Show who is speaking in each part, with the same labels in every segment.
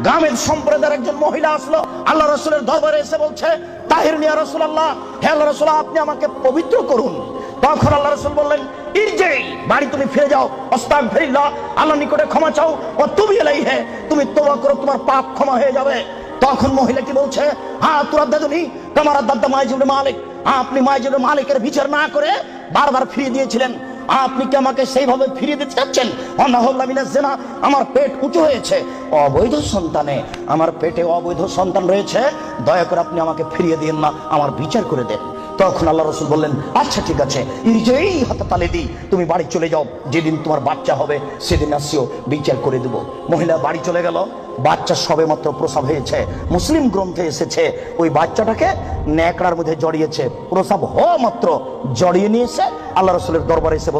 Speaker 1: গামেদ সম্প্রদায়ের একজন মহিলা আসলো, আল্লাহ রাসূলের দরবারে এসে বলছে, তাহিরনি ইয়া রাসূলুল্লাহ, হে আল্লাহ রাসূল আপনি আমাকে পবিত্র করুন। তখন আল্লাহ রাসূল বললেন, ইরজি, বাড়ি তুমি ফিরে যাও, আস্তাগফিরুল্লাহ, আল্লাহর নিকটে ক্ষমা চাও, ও তুবি ইলাইহি, তুমি তওবা করো, তোমার পাপ ক্ষমা হয়ে যাবে। তখন মহিলা কি বলছে, হ্যাঁ তুরাদ্দাদুনি কামা রাদ্দাদা মাইজ ইবনে মালিক, আপনি মাইজ ইবনে মালিকের বিচার না করে বারবার ফিরিয়ে দিয়েছিলেন, আপনি কি আমাকে সেইভাবে ফিরিয়ে দিতে চাচ্ছেন? আমার পেট উঁচু হয়েছে, অবৈধ সন্তানে আমার পেটে অবৈধ সন্তান রয়েছে, দয়া করে আপনি আমাকে ফিরিয়ে দিন না, আমার বিচার করে দেন। তখন আল্লাহ রাসূল বললেন, আচ্ছা ঠিক আছে, ইরজিই হাত্তা তালিদি, তুমি বাড়ি চলে যাও, যেদিন তোমার বাচ্চা হবে সেদিন আসিও, বিচার করে দেব। মহিলা বাড়ি চলে গেল। বাচ্চা সবে মাত্র প্রসব হয়েছে। মুসলিম গ্রন্থে এসেছে ওই বাচ্চাটাকে ন্যাকড়ার মধ্যে জড়িয়েছে, প্রসব হওয়া মাত্র জড়িয়ে নিয়েছে, আল্লাহ রাসূলের দরবারে এসে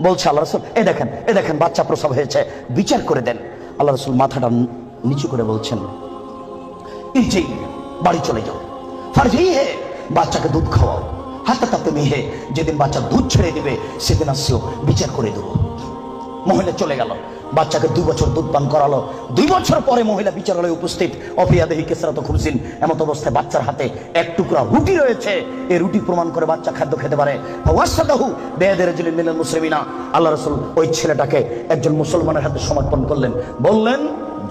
Speaker 1: বলছে আল্লাহ রাসূল, এ দেখেন বাচ্চা প্রসব হয়েছে, বিচার করে দেন। আল্লাহ রাসূল মাথাটা নিচু করে বলছেন, ইরজি, বাড়ি চলে যাও, ফারজি হে, বাচ্চাকে দুধ খাওয়াও, হাত্তা তাতমি হে, যেদিন বাচ্চা দুধ ছেড়ে দিবে সেদিন আসিও, বিচার করে দেব। মহিলা চলে গেল, বাচ্চাকে 2 বছর দুধ পান করালো। 2 বছর পরে মহিলা বিচারালয়ে উপস্থিত, অফিয়াদেহি কেসরাত খুবসিন, এমত অবস্থায় বাচ্চার হাতে এক টুকরা রুটি রয়েছে। এই রুটি প্রমাণ করে বাচ্চা খাদ্য খেতে পারে। ওয়াসাদাহু বিয়াদি রাজুলিন মিনাল মুসলিমিনা, আল্লাহ রাসূল ওই ছেলেটাকে একজন মুসলমানের হাতে সমর্পণ করলেন, বললেন,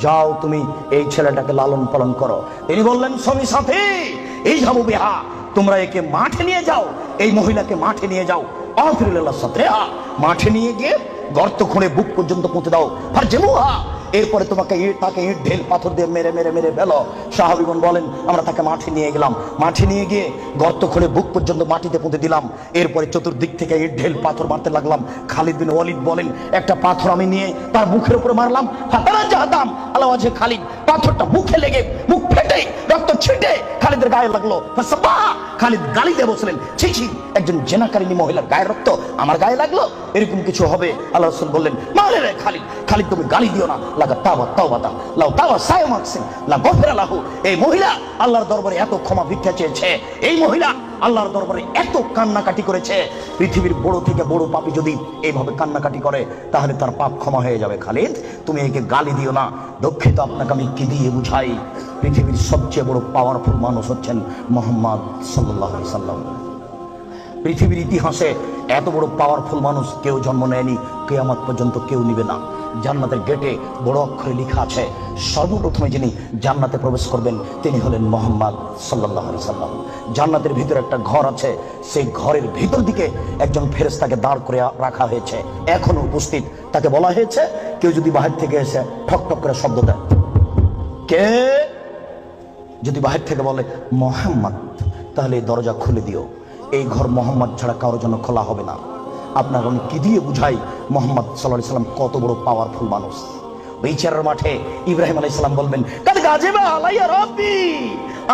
Speaker 1: যাও তুমি এই ছেলেটাকে লালন পালন করো। তিনি বললেন, স্বামী সাথী এই যাবো বিহা, তোমরা একে মাঠে নিয়ে যাও, এই মহিলাকে মাঠে নিয়ে যাও, আফরিল্লাহ সাথেহা, মাঠে নিয়ে গিয়ে গর্ত খুঁড়ে বুক পর্যন্ত পুঁতে দাও, আর জেমুহা, এরপরে তাকে ইট ঢেল পাথর দিয়ে মেরে মেরে মেরে ফেলো। সাহাবীগণ বলেন, আমরা তাকে মাঠে নিয়ে গেলাম, মাঠে নিয়ে গিয়ে গর্ত খুঁড়ে বুক পর্যন্ত মাটিতে পুঁতে দিলাম, এরপরে চতুর্দিক থেকে ইট ঢেল পাথর মারতে লাগলাম। খালিদ বিন ওয়ালিদ বলেন, একটা পাথর আমি নিয়ে তার মুখের উপরে মারলাম, ফাতারা জাহাদাম আলা ওয়াজহি খালিদ, পাথরটা মুখে লেগে মুখ ফেটে রক্ত ছিটে খালিদের গায়ে লাগলো। খালিদ গালি দিয়ে বললেন, ছি ছি, একজন জেনাকারিনী মহিলার গায়ে রক্ত আমার গায়ে লাগলো, এরকম কিছু হবে? আল্লাহ রাসূল বললেন, মারে রে খালিদ তুমি গালি দিও না, লাগা তাওবা তাওবাতা লাউ তাওয়া সায়মাকসিন লা গফিরা লাহু। এই মহিলা আল্লাহর দরবারে এত ক্ষমা ভিক্ষা চেয়েছে, এই মহিলা আল্লাহর দরবারে এত কান্নাকাটি করেছে, পৃথিবীর বড় থেকে বড় পাপী যদি এইভাবে কান্নাকাটি করে তাহলে তার পাপ ক্ষমা হয়ে যাবে। খালিদ তুমি একে গালি দিও না, দুঃখিত, আপনাকে আমি কি দিয়ে বুঝাই? পৃথিবীর সবচেয়ে বড় পাওয়ারফুল মানুষ হচ্ছেন মুহাম্মদ সাল্লাল্লাহু আলাইহি সাল্লাম। পৃথিবীর ইতিহাসে এত বড় পাওয়ারফুল মানুষ কেউ জন্ম নেয়নি, কিয়ামত পর্যন্ত কেউ নিবে না। জান্নাতের গেটে বড় অক্ষরে লেখা আছে, সর্বপ্রথমে যিনি জান্নাতে প্রবেশ করবেন তিনি হলেন মুহাম্মদ সাল্লাল্লাহু আলাইহি সাল্লাম। জান্নাতের ভিতরে একটা ঘর আছে, সেই ঘরের ভিতর দিকে একজন ফেরেশতাকে দাঁড় করে রাখা হয়েছে, এখনো উপস্থিত। তাকে বলা হয়েছে, কেউ যদি বাহির থেকে এসে ঠক ঠক করে শব্দ দেয়, কে যদি বাহির থেকে বলে মুহাম্মদ, তাহলে এই দরজা খুলে দিও, এই ঘর মোহাম্মদ ছাড়া কারোর জন্য খোলা হবে না। আপনার আমি কি দিয়ে বুঝাই মুহাম্মদ সাল্লাল্লাহু আলাইহি সাল্লাম কত বড় পাওয়ারফুল মানুষ? বিচারের মাঠে ইব্রাহিম আলাইহিস সালাম বলবেন, কাদ গাজিবা আলাইয়া রাব্বি,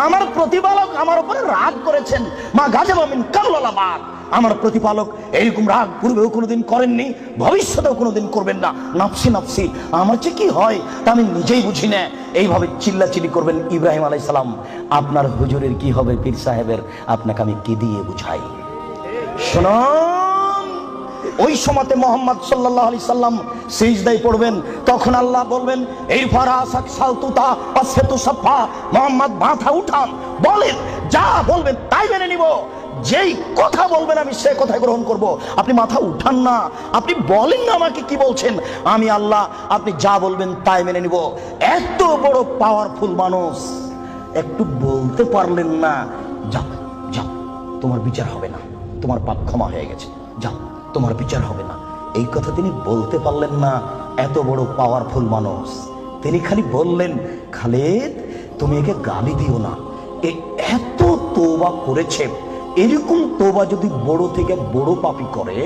Speaker 1: আমার প্রতিপালক আমার উপরে রাগ করেছেন, মা গাজিবা মিন কাবলা বাদ, আমার প্রতিপালক এরকম রাগ পূর্বেও কোনোদিন করেননি, ভবিষ্যতেও কোনোদিন করবেন না। নাফসি নাফসি, আমার যে কি হয় তা আমি নিজেই বুঝি না। এইভাবে চিল্লাচিল্লি করবেন ইব্রাহিম আলাইহিস সালাম। আপনার হুজুরের কি হবে পীর সাহেবের, আপনাকে আমি কি দিয়ে বুঝাই? শুনুন, ওই সময়তে মুহাম্মদ সাল্লাল্লাহু আলাইহি সাল্লাম সিজদায় পড়বেন, তখন আল্লাহ বলবেন, এই ফারাসাক সালতুতা আসফাতু সাফা, মুহাম্মদ মাথা উঠান, বলেন, যা বলবেন তাই মেনে নিব, যেই কথা বলবেন আমি সে কথা গ্রহণ করব। আপনি মাথা উঠান না, আপনি বলেন না আমাকে কি বলছেন, আমি আল্লাহ, আপনি যা বলবেন তাই মেনে নিব। এত বড় পাওয়ারফুল মানুষ একটু বলতে পারলেন না, যাও যাও তোমার বিচার হবে না, তোমার পাপ ক্ষমা হয়ে গেছে, যাও তোমার বিচার হবে না, এই কথা তিনি বলতে পারলেন না। এত বড় পাওয়ারফুল মানুষ, তিনি খালি বললেন, খালিদ তুমি একে গালি দিও না, এত তওবা করেছে, এরকম তওবা যদি বড় থেকে বড় পাপী করে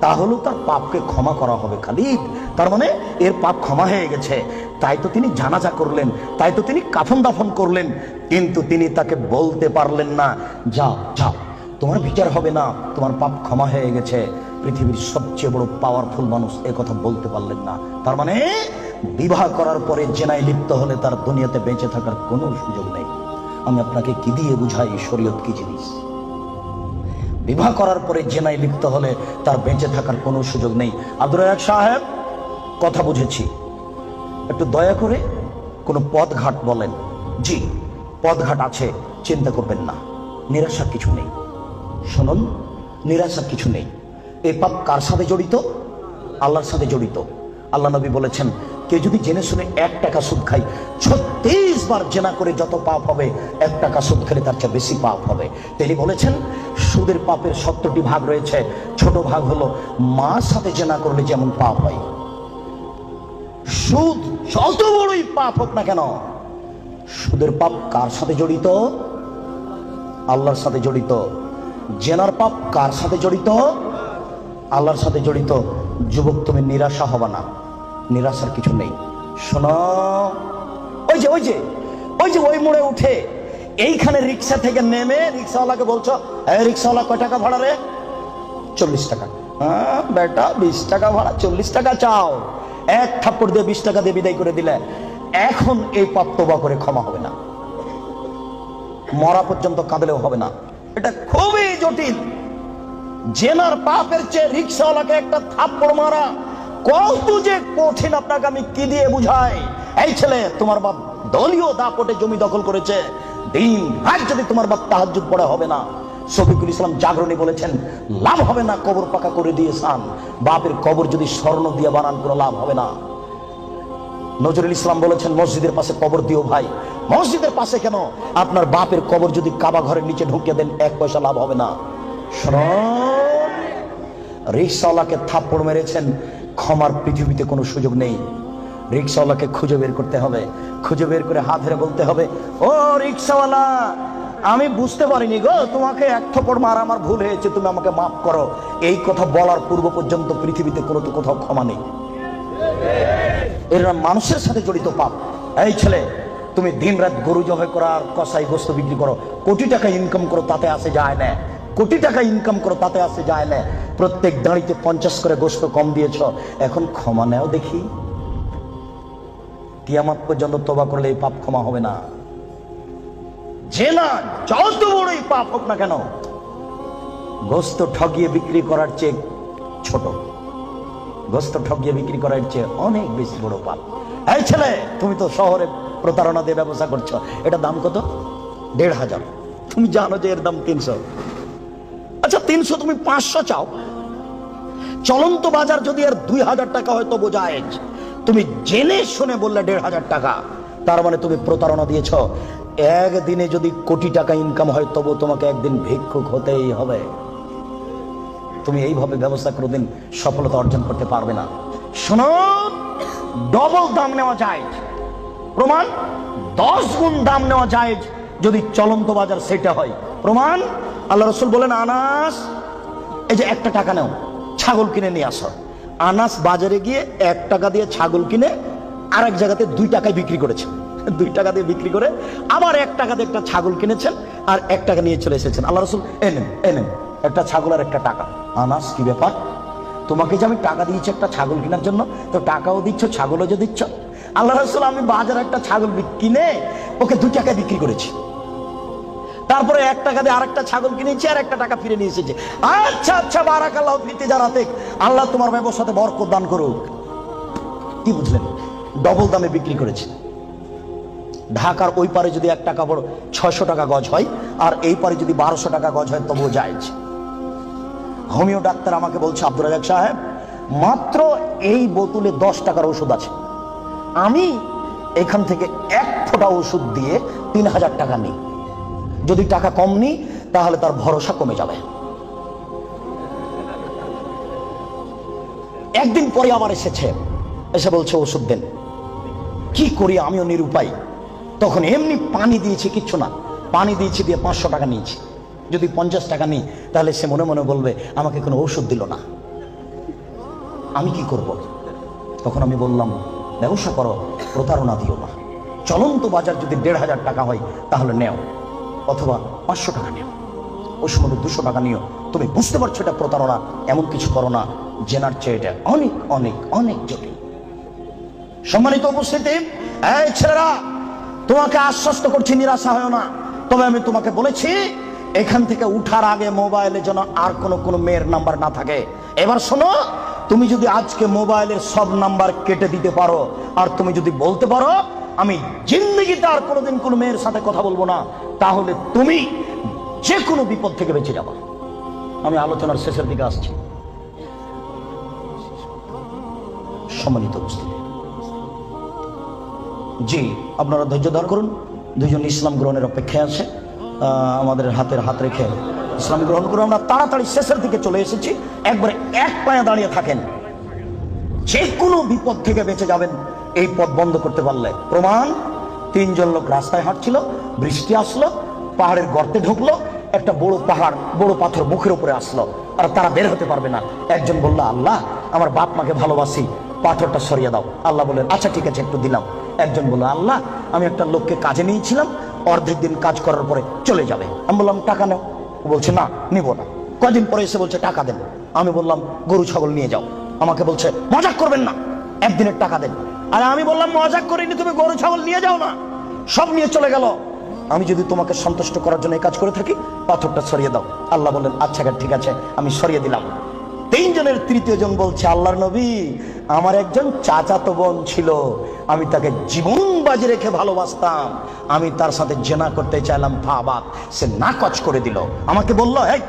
Speaker 1: তাহলে তার পাপকে ক্ষমা করা হবে খালিদ, তার মানে এর পাপ ক্ষমা হয়ে গেছে। তাই তো তিনি জানাজা করলেন, তাই তো তিনি কাফন দাফন করলেন, কিন্তু তিনি তাকে বলতে পারলেন না, যাও যাও তোমার বিচার হবে না, তোমার পাপ ক্ষমা হয়ে গেছে। পৃথিবীর সবচেয়ে বড় পাওয়ারফুল মানুষ এ কথা বলতে পারলেন না। তার মানে বিবাহ করার পরে জেনায় লিপ্ত হলে তার দুনিয়াতে বেঁচে থাকার কোনো সুযোগ নেই। আমি আপনাকে কি দিয়ে বুঝাই শরীয়ত কি জিনিস? বিবাহ করার পরে জেনায় লিপ্ত হলে তার বেঁচে থাকার কোনো সুযোগ নেই। আব্দুর রাজ্জাক সাহেব, কথা বুঝেছি, একটু দয়া করে কোনো পথঘাট বলেন? জি, পথঘাট আছে, চিন্তা করবেন না, নিরাশার কিছু নেই। শুনুন, নিরাশার কিছু নেই। এই পাপ কার সাথে জড়িত? আল্লাহর সাথে জড়িত। আল্লাহ নবী বলেছেন, কেউ যদি জেনে শুনে 1 টাকা সুদ খায়, 36 বার জেনা করে যত পাপ হবে, 1 টাকা সুদ খেলে তার চেয়ে বেশি পাপ হবে। তিনি বলেছেন, সুদের পাপের 70টি ভাগ রয়েছে। ছোট ভাগ হলো মার সাথে জেনা করলে যেমন পাপ হয়। সুদ যত বড়ই পাপ হোক না কেন, সুদের পাপ কার সাথে জড়িত? আল্লাহর সাথে জড়িত। জেনার পাপ কার সাথে জড়িত? আল্লাহর সাথে জড়িত। যুবক, তুমি নিরাশা হবে না, নিরাশার কিছু নেই। শোনো, ওই মোড়ে উঠে এইখানে রিক্সা থেকে নেমে রিক্সাওয়ালাকে বলছো, রিক্সাওয়ালা কয় টাকা ভাড়া রে? 40 টাকা। হ্যাঁ বেটা, 20 টাকা ভাড়া, 40 টাকা চাও। 1 থাপ্পড় দিয়ে 20 টাকা দিয়ে বিদায় করে দিলে। এখন এই পাপ তওবা করে ক্ষমা হবে না, মরা পর্যন্ত কাঁদলেও হবে না। এটা খুবই জটিল। জেনার পাপের চেয়ে রিক্সাওয়ালাকে একটা থাপ্পড় মারা কত যে কঠিন, আপনাকে আমি কি দিয়ে বুঝাই? এই ছেলে, তোমার বাপ দলীয় দাপটে জমি দখল করেছে, দিন রাত যদি তোমার বাপ তাহাজ্জুদ পড়া হবে না। শফিকুল ইসলাম জাগরণী বলেছেন, লাভ হবে না কবর পাকা করে দিয়েছেন, বাপের কবর যদি স্বর্ণ দিয়ে বানান কোনো লাভ হবে না। নজরুল ইসলাম বলেছেন, মসজিদের পাশে কবর দিও ভাই। মসজিদের পাশে কেন, আপনার বাপের কবর যদি কাবা ঘরের নিচে ঢুকিয়ে দেন, 1 পয়সা লাভ হবে না। রিক্সাওয়ালাকে থাপ্পড় মেরেছেন, ক্ষমার পৃথিবীতে কোনো সুযোগ নেই। রিক্সাওয়ালাকে খুঁজে বের করতে হবে, খুঁজে বের করে হাত ধরে বলতে হবে, ও রিক্সাওয়ালা, আমি বুঝতে পারিনি গো, তোমাকে 1 থাপ্পড় মারা আমার ভুল হয়েছে, তুমি আমাকে মাফ করো। এই কথা বলার পূর্ব পর্যন্ত পৃথিবীতে কোনো তো কোথাও ক্ষমা নেই। এরা মানুষের সাথে জড়িত পাপ। এই ছেলে, তুমি দিন রাত গরু জবাই করো আর কসাই গোস্ত বিক্রি করো, কোটি টাকা ইনকাম করো, তাতে আসে যায় না। কোটি টাকা ইনকাম করো, তাতে আসে যায় না। প্রত্যেক দাঁড়িতে 50 করে গোস্ত কম দিয়েছ, এখন ক্ষমা নেও দেখি। কিয়ামত পর্যন্ত তওবা করলে এই পাপ ক্ষমা হবে না। জেনা যত বড়ই পাপ হোক না কেন, গোস্ত ঠগিয়ে বিক্রি করার চেয়ে ছোট, গোস্ত ঠগিয়ে বিক্রি করার চেয়ে অনেক বেশি বড় পাপ। এই ছেলে, তুমি তো শহরে প্রতারণা দিয়ে ব্যবসা করছো, এটা দাম কত? 1500। তুমি জানো যে এর দাম 300। আচ্ছা 300, তুমি 500 চাও। চলন্ত বাজার যদি এর 2000 টাকা হয় তো বোঝায়, তুমি জেনে শুনে বললে 1500 টাকা, তার মানে তুমি প্রতারণা দিয়েছ। একদিনে যদি কোটি টাকা ইনকাম হয়, তবু তোমাকে একদিন ভিক্ষুক হতেই হবে। তুমি এইভাবে ব্যবসা কোনোদিন সফলতা অর্জন করতে পারবে না। শোনো, ডবল দাম নেওয়া যায়, প্রমাণ 10 গুণ দাম নেওয়া যায় যদি চলন্ত বাজার সেটা হয়। প্রমাণ, আল্লাহ রাসূল বলেন, আনাস, এই যে 1 টাকা নাও, ছাগল কিনে নিয়ে আসো। আনাস বাজারে গিয়ে 1 টাকা দিয়ে ছাগল কিনে আরেক জায়গাতে 2 টাকায় বিক্রি করেছে। 2 টাকা দিয়ে বিক্রি করে আবার 1 টাকা দিয়ে একটা ছাগল কিনেছেন আর 1 টাকা নিয়ে চলে এসেছেন। আল্লাহ রাসূল, এনেন একটা ছাগল আর 1 টাকা। আনাস, কি ব্যাপার? তোমাকে যে আমি টাকা দিয়েছি একটা ছাগল কেনার জন্য, তো টাকাও দিচ্ছ, ছাগলও যে দিচ্ছ। আল্লাহ রাসূল, আমি বাজারে একটা ছাগল কিনে ওকে 2 টাকায় বিক্রি করেছি, তারপরে 1 টাকা দিয়ে আরেকটা ছাগল কিনেছি আর 1 টাকা ফিরে নিয়ে এসেছি। আচ্ছা, বারাকাল্লাহু ফি তিজারাতিক, আল্লাহ তোমার ব্যবসাতে বরকত দান করুক। কি বুঝলেন? ডবল দামে বিক্রি করেছে। ঢাকার ওই পারে যদি 1 টাকা বড় 600 টাকা গজ হয়, আর এই পারে যদি 1200 টাকা গজ হয়, তবুও জায়েজ। হোমিও ডাক্তার আমাকে বলছে, আব্দুর রাজাক সাহেব, মাত্র এই বোতলে 10 টাকার ওষুধ আছে, আমি এখান থেকে 1 ফোঁটা ওষুধ দিয়ে 3000 টাকা নিই। যদি টাকা কম নিই তাহলে তার ভরসা কমে যাবে। একদিন পরে আবার এসে বলছে ওষুধ দেন। কি করি, আমিও নিরুপায়। তখন এমনি পানি দিয়েছি, কিচ্ছু না, পানি দিয়েছি, দিয়ে 500 টাকা নিয়েছি। যদি 50 টাকা নিই তাহলে সে মনে মনে বলবে আমাকে কোনো ওষুধ দিল না, আমি কি করব? তখন আমি বললাম, ব্যবসা করো, প্রতারণা দিও না। চলন্ত বাজার যদি 1500 টাকা হয় তাহলে নেও, অথবা 500 টাকা নেও, ওই সময় 200 টাকা নিও। তুমি বুঝতে পারছো এটা প্রতারণা, এমন কিছু করো না। জেনার চেয়ে এটা অনেক অনেক অনেক জটিল। সম্মানিত উপস্থিতি, এই ছেলেরা, তোমাকে আশ্বস্ত করছি, নিরাশা হয় না। তবে আমি তোমাকে বলেছি, এখান থেকে উঠার আগে মোবাইলে যেন আর কোনো মেয়ের নাম্বার না থাকে। এবার শোনো, তুমি যদি আজকে মোবাইলের সব নাম্বার কেটে দিতে পারো, আর তুমি যদি বলতে পারো আমি জিন্দেগিতে আর কোনোদিন কোনো মেয়ের সাথে কথা বলবো না, তাহলে তুমি যে কোনো বিপদ থেকে বেঁচে যাবা। আমি আলোচনার শেষের দিকে আসছি। সম্মানিত উপস্থিতি, জি আপনারা ধৈর্য ধারণ করুন। দুইজন ইসলাম গ্রহণের অপেক্ষায় আছে, আমাদের হাত রেখে ইসলাম গ্রহণ করুন। আমরা তাড়াতাড়ি শেষের দিকে চলে এসেছি। একবারে এক পায়ে দাঁড়িয়ে থাকেন, যে কোনো বিপদ থেকে বেঁচে যাবেন এই পথ বন্ধ করতে পারলে। প্রমাণ, তিনজন লোক রাস্তায় হাঁটছিল, বৃষ্টি আসলো, পাহাড়ের গর্তে ঢুকলো, একটা বড় পাহাড়, বড় পাথর মুখের উপরে আসলো, আর তারা বের হতে পারবে না। একজন বলল, আল্লাহ আমার বাপ মাকে ভালোবাসি, পাথরটা সরিয়ে দাও। আল্লাহ বললেন, আচ্ছা ঠিক আছে, একটু দিলাম। একজন বলল, আল্লাহ আমি একটা লোককে কাজে নিয়েছিলাম, অর্ধেক দিন কাজ করার পরে চলে যাবে। আমি বললাম, টাকা নাও। বলছে, না নিব না। কদিন পরে এসে বলছে, টাকা দেন। আমি বললাম, গরু ছাগল নিয়ে যাও। আমাকে বলছে, মজাক করবেন না, একদিনের টাকা দেন। আর আমি বললাম, মজাক করিনি, তুমি গরু ছাগল নিয়ে যাও না। সব নিয়ে চলে গেল। আমি যদি তোমাকে সন্তুষ্ট করার জন্য এই কাজ করে থাকি, পাথরটা সরিয়ে দাও। আল্লাহ বললেন, আচ্ছা ঠিক আছে, আমি সরিয়ে দিলাম। তিনজনের তৃতীয় জন বলছে, আল্লাহর নবী, আমার একজন চাচাতো বোন ছিল, আমি তাকে জীবন বাজি রেখে ভালোবাসতাম, আমি তার সাথে জেনা করতে চাইলাম, ফাবাত, সে নাকচ করে দিল। আমাকে বলল, এই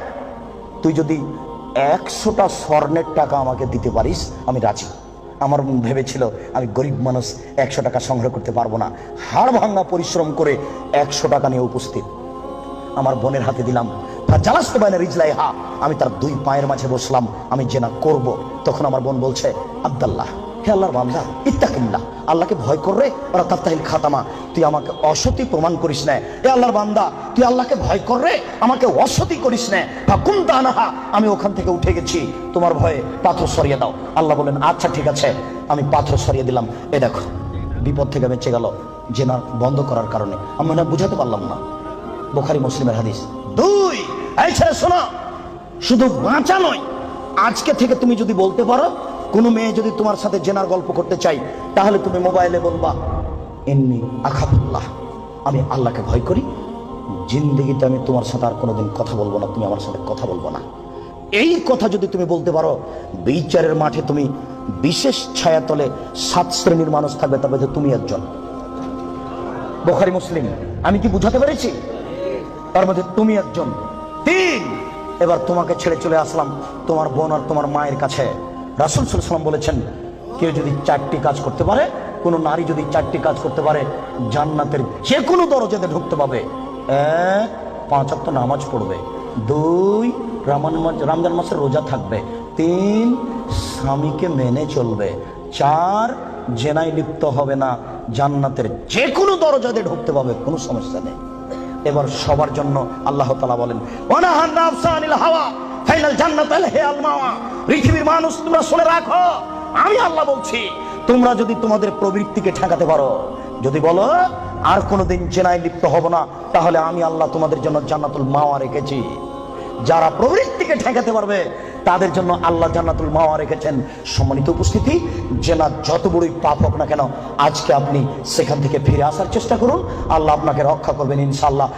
Speaker 1: তুই যদি 100টা স্বর্ণের টাকা আমাকে দিতে পারিস আমি রাজি। আমার ভেবেছিল আমি গরিব মানুষ, 100 টাকা সংগ্রহ করতে পারবো না। হাড় ভাঙা পরিশ্রম করে 100 টাকা নিয়ে উপস্থিত আমার বোনের হাতে দিলাম। আমি তার দুই পায়ের মাঝে বসলাম, আমি জেনা করব। তখন আমার বোন বলছে, আব্দুল্লাহ, হে আল্লাহর বান্দা, ইত্তাকিল্লাহ, আল্লাহকে ভয় কররে, ওরা তাত্তাহিল খাতামা, তুই আমাকে অসতী প্রমাণ করিস না। হে আল্লাহর বান্দা, তুই আল্লাহকে ভয় কররে, আমাকে অসতী করিস না। ফাকুম তানাহা, আমি ওখান থেকে উঠে গেছি, তোমার ভয়ে পাথর সরিয়ে দাও। আল্লাহ বলেন, আচ্ছা ঠিক আছে, আমি পাথর সরিয়ে দিলাম। এ দেখো, বিপদ থেকে বেঁচে গেল জেনা বন্ধ করার কারণে। আমি মনে বুঝাতে পারলাম না, বুখারী মুসলিমের হাদিস। দুই, এই ছেলে শোনো, শুধু বাঁচা নয়, আজকে থেকে তুমি যদি বলতে পারো, কোনো মেয়ে যদি তোমার সাথে জেনার গল্প করতে চাই, তাহলে তুমি মোবাইলে বলবা, ইন্নী আখাফুল্লাহ, আমি আল্লাহকে ভয় করি, জিন্দেগিতে আমি তোমার সাথে আর কোনোদিন কথা বলবো না, তুমি আমার সাথে কথা বলবো না। এই কথা যদি তুমি বলতে পারো, বিচারের মাঠে তুমি বিশেষ ছায়াতলে 7 শ্রেণীর মানুষ থাকবে, তার মধ্যে তুমি একজন। বুখারী মুসলিম। আমি কি বুঝাতে পেরেছি? তার মধ্যে তুমি একজন। 3, এবার তোমাকে ছেড়ে চলে আসলাম তোমার বোন আর তোমার মায়ের কাছে। রাসূল সাল্লাল্লাহু আলাইহি ওয়াসাল্লাম বলেছেন, কেউ যদি 4টি কাজ করতে পারে, কোন নারী যদি 4টি কাজ করতে পারে, জান্নাতের যে কোনো দরজাতে ঢুকতে পাবে। 1, 5 ওয়াক্ত নামাজ পড়বে। 2, রমজান মাসের রোজা থাকবে। 3, স্বামীকে মেনে চলবে। 4, জেনায় লিপ্ত হবে না, জান্নাতের যে কোনো দরজাতে ঢুকতে পাবে, কোনো সমস্যা নেই। এবার সবার জন্য আল্লাহ তাআলা বলেন, ওয়ানাহান নাফসানিল হাওয়া ফাইনাল জান্নাতাল হিয়াল মাওয়া। পৃথিবীর মানুষ, তোমরা শুনে রাখো, আমি আল্লাহ বলছি, তোমরা যদি তোমাদের প্রবৃত্তিকে ঠেকাতে পারো, যদি বলো আর কোনোদিন জেনায় লিপ্ত হব না, তাহলে আমি আল্লাহ তোমাদের জন্য জান্নাতুল মাওয়া রেখেছি। যারা প্রবৃত্তিকে ঠেকাতে পারবে, তাদের জন্য আল্লাহ জান্নাতুল মাওয়া রেখেছেন। সম্মানিত উপস্থিতি, জেনা যত বড়ই পাপ হোক না কেন, আজকে আপনি সেখান থেকে ফিরে আসার চেষ্টা করুন, আল্লাহ আপনাকে রক্ষা করবেন ইনশাআল্লাহ।